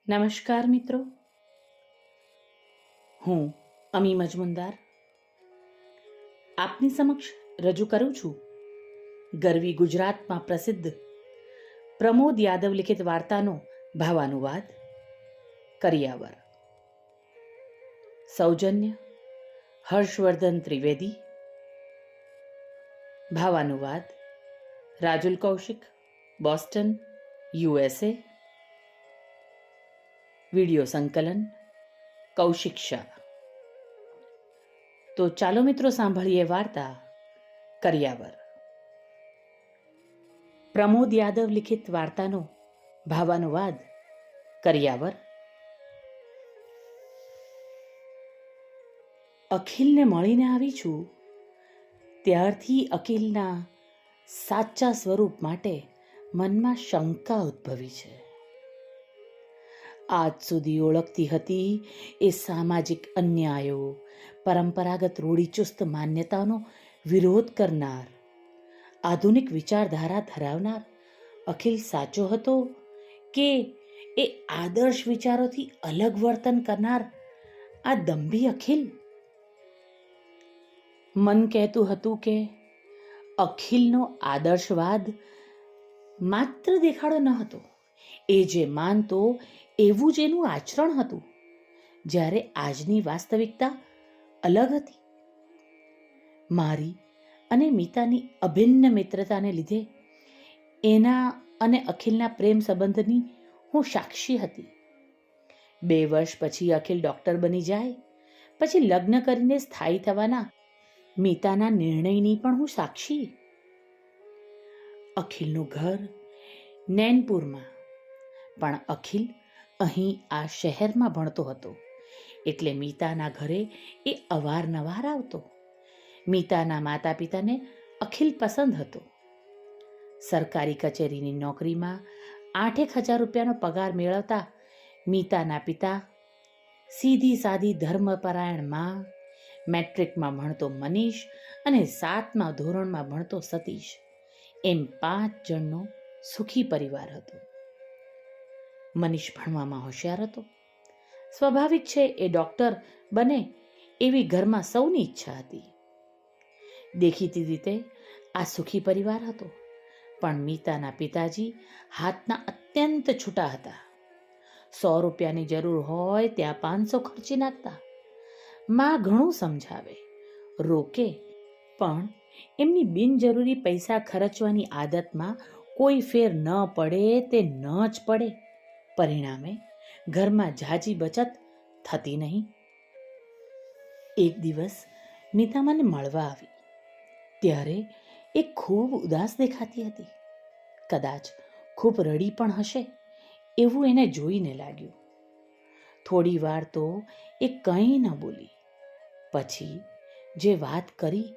નમસ્કાર મિત્રો, હું અમી મજમુનદાર આપની સમક્ષ રજૂ કરું છું ગરવી ગુજરાતમાં પ્રસિદ્ધ પ્રમોદ યાદવ લિખિત વાર્તાનો ભાવાનુવાદ કરિયાવર. સૌજન્ય હર્ષવર્ધન ત્રિવેદી. ભાવાનુવાદ Rajul Kaushik, Boston, USA. Video સંકલન કૌશિક શાહ. તો ચાલો મિત્રો સાંભળીએ વાર્તા કરિયાવર. પ્રમોદ યાદવ લિખિત વાર્તાનો ભાવાનુવાદ કરિયાવર. અખિલને મળીને આવી છું ત્યારથી અખિલના સાચા સ્વરૂપ માટે મનમાં શંકા ઉદ્ભવી છે. આજ સુધી ઓળખતી હતી એ સામાજિક અન્યાયો, પરંપરાગત રૂઢિચુસ્ત માન્યતાઓનો વિરોધ કરનાર, આધુનિક વિચારધારા ધરાવનાર અખિલ સાચો હતો કે એ આદર્શ વિચારોથી અલગ વર્તન કરનાર આ દંભી અખિલ? મન કહેતું હતું કે અખિલનો આદર્શવાદ માત્ર દેખાડો ન હતો, એ જે માનતો એવું જ એનું આચરણ હતું. જ્યારે આજની વાસ્તવિકતા અલગ હતી. મારી અને મીતાની અભિન્ન મિત્રતાને લીધે એના અને અખિલના પ્રેમ સંબંધની હું સાક્ષી હતી. 2 વર્ષ પછી અખિલ ડૉક્ટર બની જાય, પછી લગ્ન કરીને સ્થાયી થવાના મીતાના નિર્ણયની પણ હું સાક્ષી. અખિલનું ઘર નૈનપુરમાં, પણ અખિલ અહીં આ શહેરમાં ભણતો હતો, એટલે મીતાના ઘરે એ અવારનવાર આવતો. મીતાના માતા પિતાને અખિલ પસંદ હતો. સરકારી કચેરીની નોકરીમાં 8,000 રૂપિયાનો પગાર મેળવતા મીતાના પિતા, સીધી સાદી ધર્મપરાયણ માં, મેટ્રિકમાં ભણતો મનીષ અને 7મા ધોરણમાં ભણતો સતીશ, એમ 5 જણનો સુખી પરિવાર હતો. મનીષ ભણવામાં હોશિયાર હતો. સ્વાભાવિક છે એ ડૉક્ટર બને એવી ઘરમાં સૌની ઈચ્છા હતી. દેખીતી રીતે આ સુખી પરિવાર હતો, પણ મીતાના પિતાજી હાથના અત્યંત છૂટા હતા. 100 રૂપિયાની જરૂર હોય ત્યાં 500 ખર્ચી નાખતા. માં ઘણું સમજાવે, રોકે, પણ એમની બિનજરૂરી પૈસા ખર્ચવાની આદતમાં કોઈ ફેર ન પડે તે ન જ પડે. પરિણામે ઘરમાં ઝાઝી બચત થતી નહીં. એક દિવસ મીતા મને મળવા આવી ત્યારે એ ખૂબ ઉદાસ દેખાતી હતી. કદાચ ખૂબ રડી પણ હશે એવું એને જોઈને લાગ્યું. થોડી વાર તો એ કંઈ ન બોલી. પછી જે વાત કરી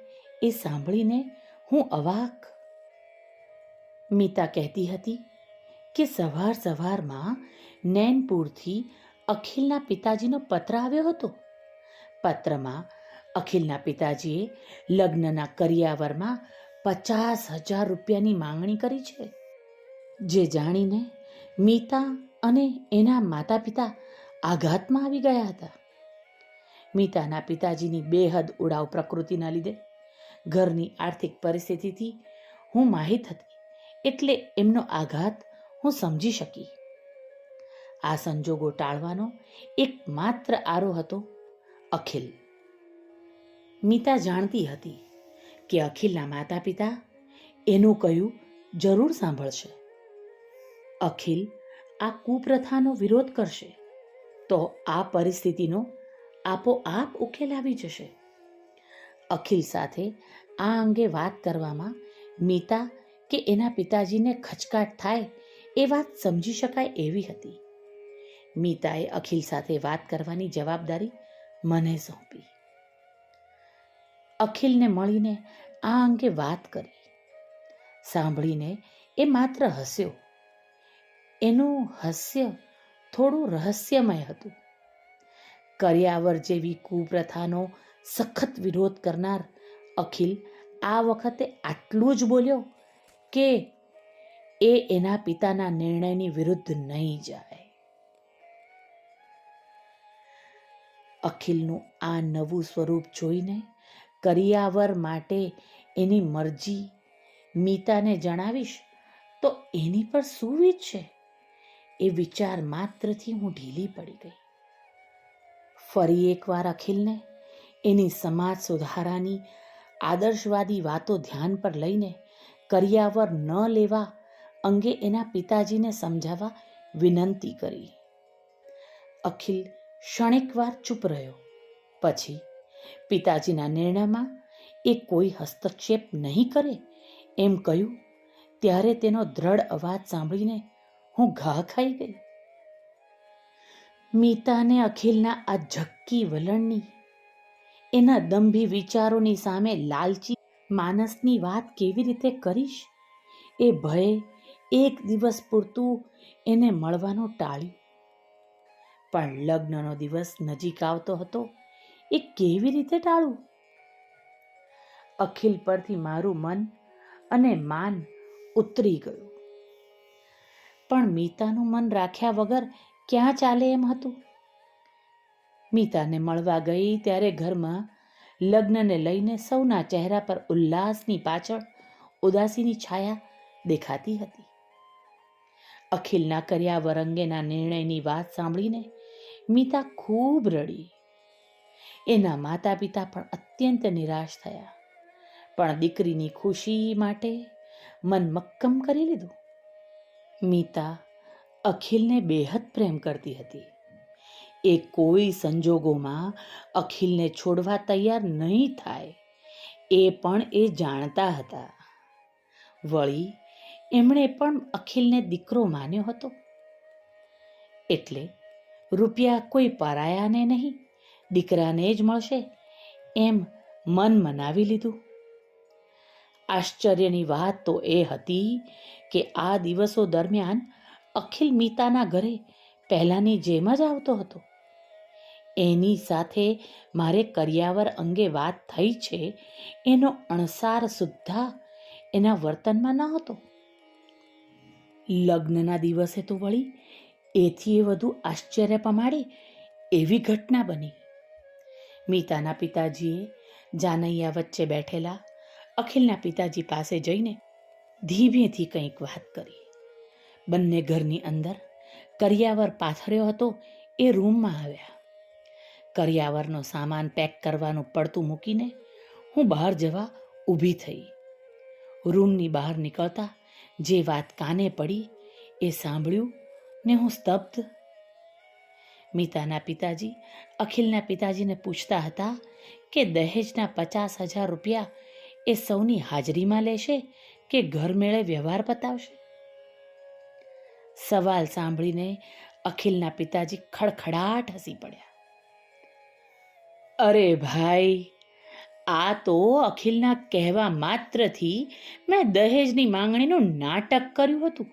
એ સાંભળીને હું અવાક. મીતા કહેતી હતી કે સવારમાં નૈનપુરથી અખિલના પિતાજીનો પત્ર આવ્યો હતો. પત્રમાં અખિલના પિતાજીએ લગ્નના કરિયાવરમાં 50,000 રૂપિયાની માંગણી કરી છે. જે જાણીને મીતા અને એના માતા પિતા આઘાતમાં આવી ગયા હતા. મીતાના પિતાજીની બેહદ ઉડાવ પ્રકૃતિના લીધે ઘરની આર્થિક પરિસ્થિતિથી હું માહિત હતી, એટલે એમનો આઘાત હું સમજી શકી. આ સંજોગો ટાળવાનો એકમાત્ર આરો હતો અખિલ. મીતા જાણતી હતી કે અખિલના માતા પિતા એનું કહ્યું જરૂર સાંભળશે. અખિલ આ કુપ્રથાનો વિરોધ કરશે તો આ પરિસ્થિતિનો આપોઆપ ઉકેલ આવી જશે. અખિલ સાથે આ અંગે વાત કરવામાં મીતા કે એના પિતાજીને ખચકાટ થાય એ વાત સમજી શકાય એવી હતી. મીતાએ અખિલ સાથે વાત કરવાની જવાબદારી મને સોંપી. અખિલને મળીને આ અંગે વાત કરી. સાંભળીને એ માત્ર હસ્યો. એનું હાસ્ય થોડું રહસ્યમય હતું. કરિયાવર જેવી કુપ્રથાનો સખત વિરોધ કરનાર અખિલ આ વખતે આટલું જ બોલ્યો કે એ એના પિતાના નિર્ણયની વિરુદ્ધ નહીં જાય. અખિલનું આ નવું સ્વરૂપ જોઈને કરિયાવર માટે એની મરજી મીતાને જણાવીશ તો એની પર શું વીતશે, એ વિચાર માત્રથી હું ઢીલી પડી ગઈ. ફરી એકવાર અખિલને એની સમાજ સુધારાની આદર્શવાદી વાતો ધ્યાન પર લઈને કરિયાવર ન લેવા અંગે એના પિતાજીને સમજાવવા વિનંતી કરી. અખિલ ક્ષણિકવાર ચૂપ રહ્યો. પછી પિતાજીના નિર્ણયમાં એ કોઈ હસ્તક્ષેપ નહીં કરે એમ કહ્યું ત્યારે તેનો દ્રઢ અવાજ સાંભળીને હું ઘા ખાઈ ગઈ. મીતાને અખિલના આ ઝક્કી વલણની, એના દંભી વિચારોની સામે લાલચી માનસની વાત કેવી રીતે કરીશ એ ભયે એક દિવસ પૂરતું એને મળવાનું ટાળ્યું. પણ લગ્નનો દિવસ નજીક આવતો હતો, એ કેવી રીતે ટાળું? અખિલ પરથી મારું મન અને માન ઉતરી ગયું. પણ મીતાનું મન રાખ્યા વગર ક્યાં ચાલે એમ હતું. મીતાને મળવા ગઈ ત્યારે ઘરમાં લગ્નને લઈને સૌના ચહેરા પર ઉલ્લાસની પાછળ ઉદાસીની છાયા દેખાતી હતી. અખિલના કરિયાવર અંગેના નિર્ણયની વાત સાંભળીને મીતા ખૂબ રડી. એના માતા પિતા પણ અત્યંત નિરાશ થયા. પણ દીકરીની ખુશી માટે મન મક્કમ કરી લીધું. મીતા અખિલને બેહદ પ્રેમ કરતી હતી. એ કોઈ સંજોગોમાં અખિલને છોડવા તૈયાર નહીં થાય એ પણ એ જાણતા હતા. વળી એમણે પણ અખિલને દીકરો માન્યો હતો. એટલે રૂપિયા કોઈ પરાયાને નહીં, દીકરાને જ મળશે એમ મન મનાવી લીધું. આશ્ચર્યની વાત તો એ હતી કે આ દિવસો દરમિયાન અખિલ મીતાના ઘરે પહેલાંની જેમ જ આવતો હતો. એની સાથે મારે કરિયાવર અંગે વાત થઈ છે એનો અણસાર સુદ્ધા એના વર્તનમાં ન હતો. લગ્નના દિવસે તો વળી એથી વધુ આશ્ચર્ય પમાડે એવી ઘટના બની. મીતાના પિતાજીએ જાનૈયા વચ્ચે બેઠેલા અખિલના પિતાજી પાસે જઈને ધીમેથી કંઈક વાત કરી. બંને ઘરની અંદર કરિયાવર પાથર્યો હતો એ રૂમમાં આવ્યા. કરિયાવરનો સામાન પેક કરવાનું પડતું મૂકીને હું બહાર જવા ઊભી થઈ. રૂમની બહાર નીકળતા જે વાત કાને પડી એ સાંભળ્યું ને હું સ્તબ્ધ. મીતાના પિતાજી અખિલના પિતાજીને પૂછતા હતા કે દહેજના 50,000 રૂપિયા એ સૌની હાજરીમાં લેશે કે ઘરમેળે વ્યવહાર બતાવશે. સવાલ સાંભળીને અખિલના પિતાજી ખડખડાટ હસી પડ્યા. અરે ભાઈ, આ તો અખિલના કહેવા માત્રથી મેં દહેજની માંગણીનું નાટક કર્યું હતું.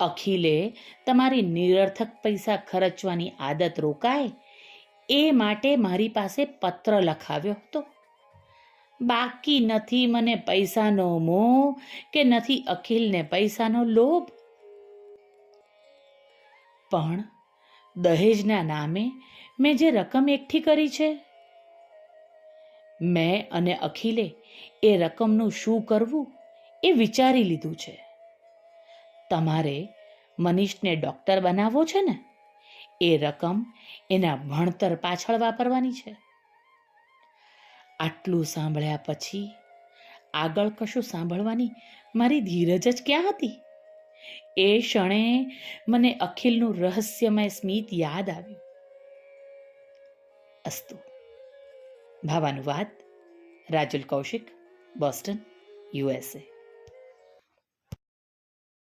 અખિલે તમારી નિરર્થક પૈસા ખર્ચવાની આદત રોકાય એ માટે મારી પાસે પત્ર લખાવ્યો હતો. બાકી નથી મને પૈસાનો મોહ કે નથી અખિલને પૈસાનો લોભ. પણ દહેજના નામે મેં જે રકમ એકઠી કરી છે, મેં અને અખિલે એ રકમનું શું કરવું એ વિચારી લીધું છે. તમારે મનીષને ડૉક્ટર બનાવવો છે ને, એ રકમ એના ભણતર પાછળ વાપરવાની છે. આટલું સાંભળ્યા પછી આગળ કશું સાંભળવાની મારી ધીરજ જ ક્યાં હતી. એ ક્ષણે મને અખિલનું રહસ્યમય સ્મિત યાદ આવ્યું. અસ્તુ. ભાવાનુવાદ રાજુલ કૌશિક, બોસ્ટન, USA.